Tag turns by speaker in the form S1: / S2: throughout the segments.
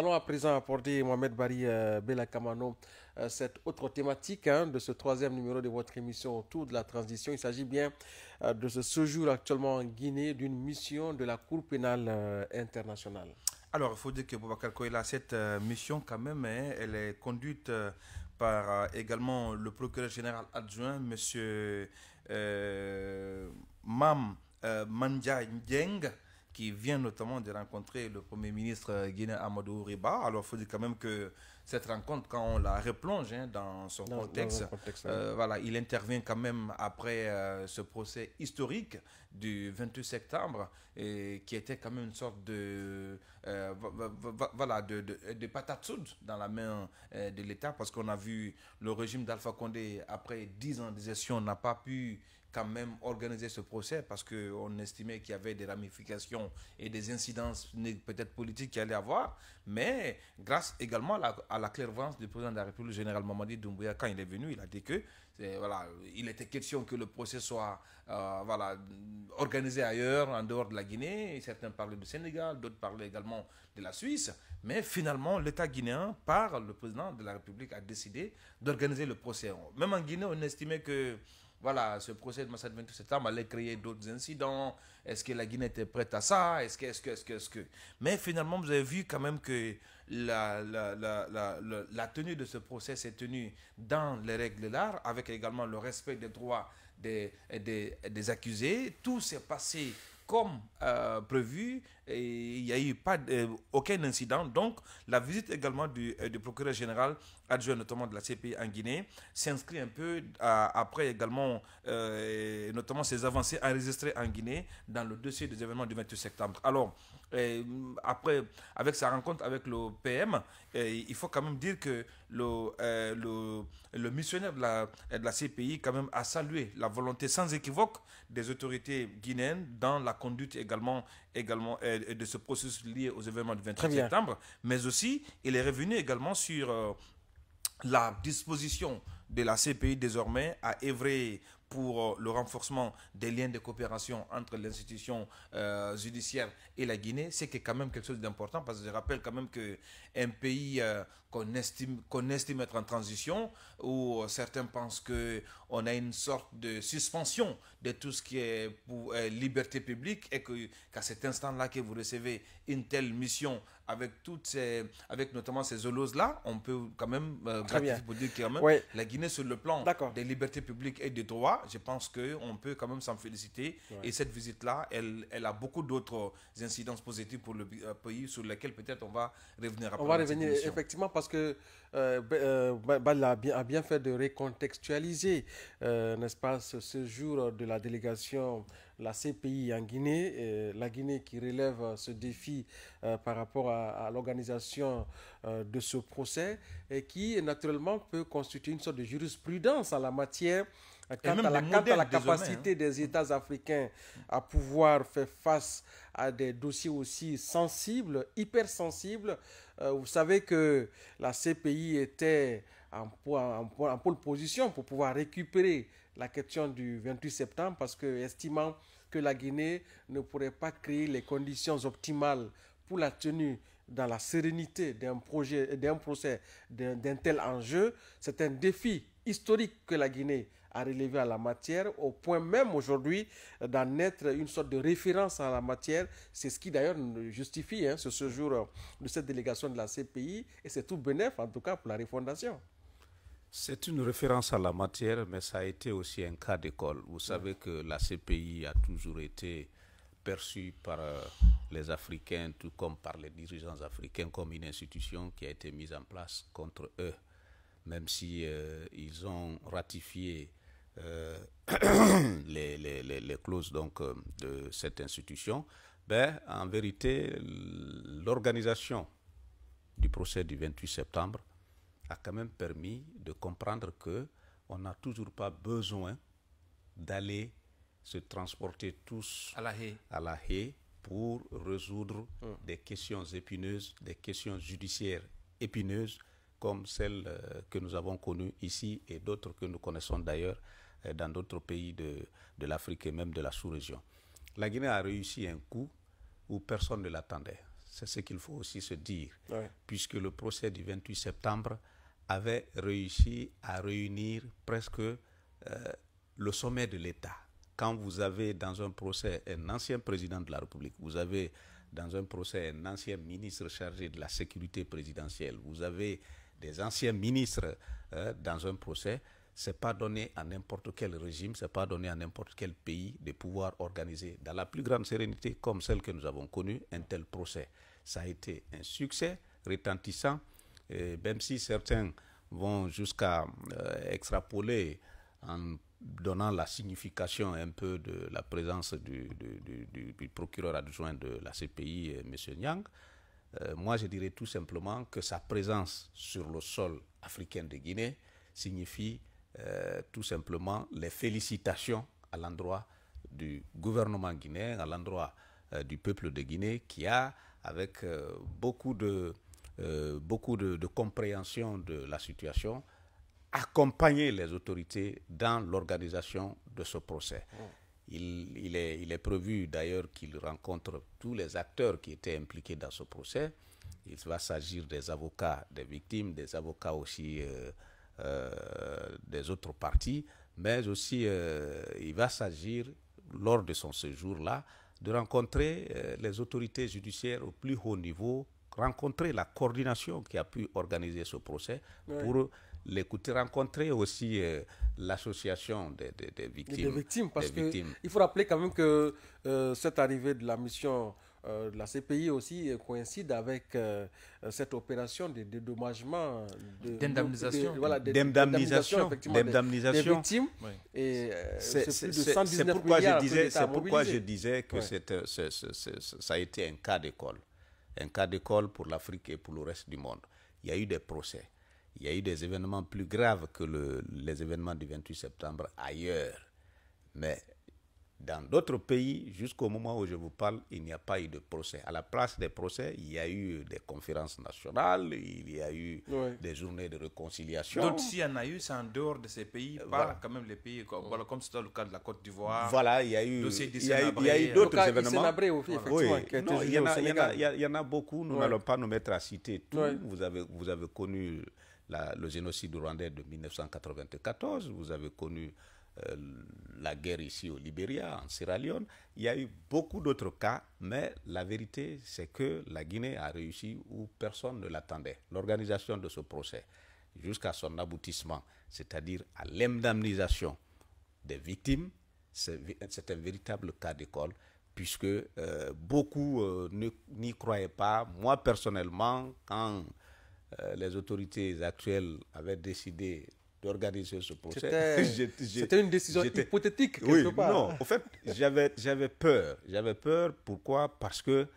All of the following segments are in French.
S1: allons à présent aborder, Mohamed Bari Bella Kamano, cette autre thématique de ce troisième numéro de votre émission autour de la transition. Il s'agit bien de ce séjour actuellement en Guinée d'une mission de la Cour pénale internationale.
S2: Alors, il faut dire que Boubacar Koïla, cette mission, quand même, elle est conduite par également le procureur général adjoint, M. Mam Manja Ndieng, qui vient notamment de rencontrer le Premier ministre guinéen Amadou Riba. Alors, il faut dire quand même que cette rencontre, quand on la replonge dans son contexte, voilà, il intervient quand même après ce procès historique du 28 septembre, qui était quand même une sorte de, voilà, de patate soude dans la main de l'État, parce qu'on a vu le régime d'Alpha Condé, après 10 ans de gestion, n'a pas pu quand même organiser ce procès parce qu'on estimait qu'il y avait des ramifications et des incidences peut-être politiques qu'il allait avoir, mais grâce également à la clairvoyance du président de la République, général Mamadi Doumbouya, quand il est venu, il a dit que voilà, il était question que le procès soit voilà, organisé ailleurs, en dehors de la Guinée. Certains parlaient du Sénégal, d'autres parlaient également de la Suisse, mais finalement l'État guinéen, par le président de la République, a décidé d'organiser le procès. Même en Guinée, on estimait que voilà, ce procès de Massad 28 septembre allait créer d'autres incidents. Est-ce que la Guinée était prête à ça? Est-ce que... Mais finalement, vous avez vu quand même que la tenue de ce procès s'est tenue dans les règles de l'art, avec également le respect des droits des accusés. Tout s'est passé comme prévu, et il n'y a eu aucun incident. Donc, la visite également du procureur général adjoint, notamment de la CPI en Guinée, s'inscrit un peu après également, notamment ces avancées enregistrées en Guinée dans le dossier des événements du 28 septembre. Alors, après, avec sa rencontre avec le PM, il faut quand même dire que le missionnaire de la CPI quand même a salué la volonté sans équivoque des autorités guinéennes dans la conduite également de ce processus lié aux événements du 28 septembre, mais aussi il est revenu également sur la disposition de la CPI désormais à œuvrer pour le renforcement des liens de coopération entre l'institution judiciaire et la Guinée. C'est quand même quelque chose d'important, parce que je rappelle quand même qu'un pays qu'on estime être en transition, où certains pensent qu'on a une sorte de suspension de tout ce qui est pour, liberté publique, et qu'à cet instant-là que vous recevez une telle mission avec notamment ces zolos-là, on peut quand même gratifier pour dire que quand même, la Guinée, sur le plan des libertés publiques et des droits, je pense qu'on peut quand même s'en féliciter. Et cette visite-là, elle a beaucoup d'autres incidences positives pour le pays, sur lesquelles peut-être on va revenir après.
S1: On va revenir effectivement, parce que Bal a bien fait de recontextualiser, n'est-ce pas, ce jour de la délégation, la CPI en Guinée, la Guinée qui relève ce défi par rapport à l'organisation de ce procès, et qui naturellement peut constituer une sorte de jurisprudence en la matière, quant à la capacité des États africains à pouvoir faire face à des dossiers aussi sensibles, hypersensibles. Vous savez que la CPI était en pole position pour pouvoir récupérer la question du 28 septembre, parce que, estimant que la Guinée ne pourrait pas créer les conditions optimales pour la tenue dans la sérénité d'un procès d'un tel enjeu. C'est un défi historique que la Guinée a relevé à la matière, au point même aujourd'hui d'en être une sorte de référence en la matière. C'est ce qui d'ailleurs justifie ce séjour de cette délégation de la CPI, et c'est tout bénef en tout cas pour la refondation.
S3: C'est une référence à la matière, mais ça a été aussi un cas d'école. Vous savez que la CPI a toujours été perçue par les Africains, tout comme par les dirigeants africains, comme une institution qui a été mise en place contre eux. Même si ils ont ratifié les clauses donc, de cette institution, en vérité, l'organisation du procès du 28 septembre a quand même permis de comprendre qu'on n'a toujours pas besoin d'aller se transporter tous à la Haye pour résoudre des questions épineuses, des questions judiciaires épineuses, comme celles que nous avons connues ici et d'autres que nous connaissons d'ailleurs dans d'autres pays de l'Afrique et même de la sous-région. La Guinée a réussi un coup où personne ne l'attendait. c'est ce qu'il faut aussi se dire,
S1: Ouais.
S3: puisque le procès du 28 septembre avait réussi à réunir presque le sommet de l'État. Quand vous avez dans un procès un ancien président de la République, vous avez dans un procès un ancien ministre chargé de la sécurité présidentielle, vous avez des anciens ministres dans un procès, ce n'est pas donné à n'importe quel régime, ce n'est pas donné à n'importe quel pays de pouvoir organiser dans la plus grande sérénité comme celle que nous avons connue un tel procès. Ça a été un succès retentissant, même si certains vont jusqu'à extrapoler en donnant la signification un peu de la présence du procureur adjoint de la CPI, M. Niang. Moi, je dirais tout simplement que sa présence sur le sol africain de Guinée signifie tout simplement les félicitations à l'endroit du gouvernement guinéen, à l'endroit du peuple de Guinée qui a, avec beaucoup de compréhension de la situation, accompagné les autorités dans l'organisation de ce procès. Il est prévu d'ailleurs qu'il rencontre tous les acteurs qui étaient impliqués dans ce procès. Il va s'agir des avocats des victimes, des avocats aussi des autres parties, mais aussi il va s'agir, lors de son séjour-là, de rencontrer les autorités judiciaires au plus haut niveau, rencontrer la coordination qui a pu organiser ce procès pour l'écouter, rencontrer aussi l'association des victimes.
S1: Des victimes, parce qu'il faut rappeler quand même que cette arrivée de la mission de la CPI aussi coïncide avec cette opération de dédommagement,
S2: d'indemnisation,
S1: d'indemnisation des victimes.
S3: Oui.
S1: Et
S3: c'est
S1: plus de 119 milliards que l'État a mobilisé.
S3: C'est pourquoi je disais que ça a été un cas d'école. Un cas d'école pour l'Afrique et pour le reste du monde. Il y a eu des procès. Il y a eu des événements plus graves que les événements du 28 septembre ailleurs. Mais dans d'autres pays, jusqu'au moment où je vous parle, il n'y a pas eu de procès. À la place des procès, il y a eu des conférences nationales, il y a eu des journées de réconciliation.
S2: Donc s'il y en a eu, c'est en dehors de ces pays, pas quand même les pays, comme c'est le cas de la Côte d'Ivoire.
S3: Voilà, il y a eu d'autres événements. Il y en a beaucoup, nous n'allons pas nous mettre à citer tout. Vous avez connu le génocide rwandais de 1994, vous avez connu la guerre ici au Libéria, en Sierra Leone. Il y a eu beaucoup d'autres cas, mais la vérité, c'est que la Guinée a réussi où personne ne l'attendait. L'organisation de ce procès, jusqu'à son aboutissement, c'est-à-dire à l'indemnisation des victimes, c'est un véritable cas d'école, puisque beaucoup n'y croyaient pas. Moi, personnellement, quand les autorités actuelles avaient décidé d'organiser ce procès.
S1: C'était une décision hypothétique, quelque part.
S3: Non, en fait, j'avais peur. J'avais peur, pourquoi? Parce que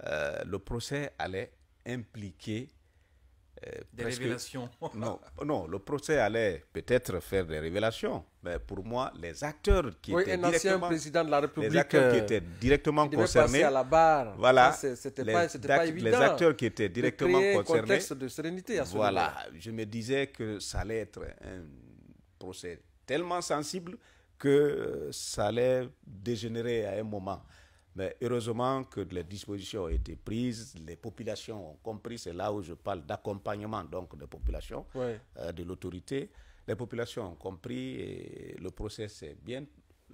S3: le procès allait impliquer...
S2: des révélations.
S3: Non, le procès allait peut-être faire des révélations, mais pour moi, les acteurs qui étaient
S1: un ancien président de la République,
S3: les acteurs qui étaient directement concernés,
S1: passer à la barre.
S3: Voilà,
S1: c'était pas évident.
S3: Les acteurs qui étaient directement concernés,
S1: un contexte de sérénité à ce moment.
S3: Je me disais que ça allait être un procès tellement sensible que ça allait dégénérer à un moment. Mais heureusement que les dispositions ont été prises, les populations ont compris, c'est là où je parle d'accompagnement donc des populations, de l'autorité. Les populations ont compris et le procès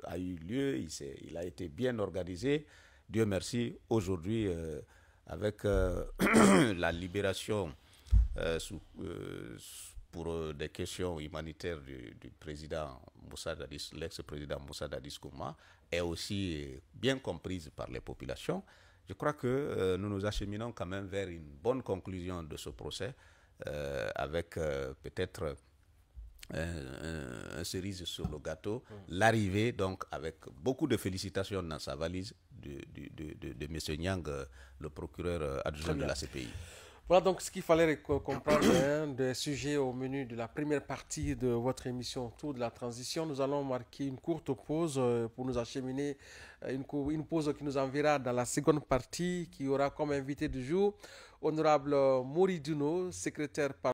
S3: a eu lieu, il a été bien organisé. Dieu merci, aujourd'hui, avec la libération pour des questions humanitaires du président Moussa Dadis, l'ex-président Moussa Dadis Kouma, est aussi bien comprise par les populations. Je crois que nous nous acheminons quand même vers une bonne conclusion de ce procès, avec peut-être un cerise sur le gâteau, l'arrivée donc avec beaucoup de félicitations dans sa valise de M. Niang, le procureur adjoint de la CPI.
S1: Voilà donc ce qu'il fallait comprendre des sujets au menu de la première partie de votre émission Tour de la transition. Nous allons marquer une courte pause pour nous acheminer, une pause qui nous enverra dans la seconde partie qui aura comme invité du jour Honorable Mori Duno, secrétaire